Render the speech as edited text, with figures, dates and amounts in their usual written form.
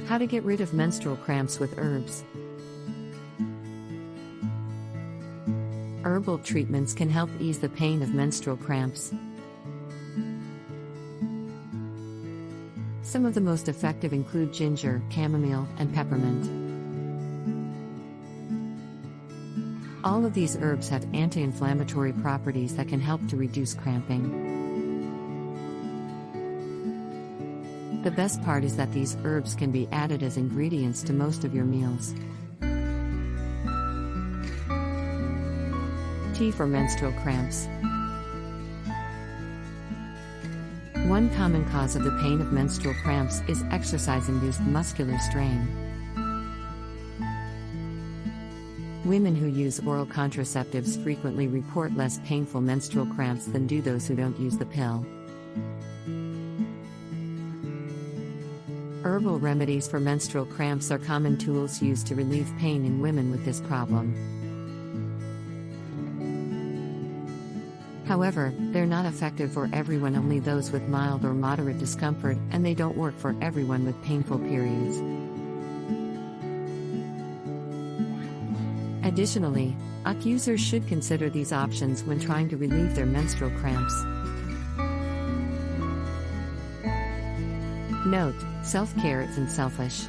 How to get rid of menstrual cramps with herbs. Herbal treatments can help ease the pain of menstrual cramps. Some of the most effective include ginger, chamomile, and peppermint. All of these herbs have anti-inflammatory properties that can help to reduce cramping. The best part is that these herbs can be added as ingredients to most of your meals. Tea for menstrual cramps. One common cause of the pain of menstrual cramps is exercise-induced muscular strain. Women who use oral contraceptives frequently report less painful menstrual cramps than do those who don't use the pill. Herbal remedies for menstrual cramps are common tools used to relieve pain in women with this problem. However, they're not effective for everyone, only those with mild or moderate discomfort, and they don't work for everyone with painful periods. Additionally, users should consider these options when trying to relieve their menstrual cramps. Note: self-care isn't selfish.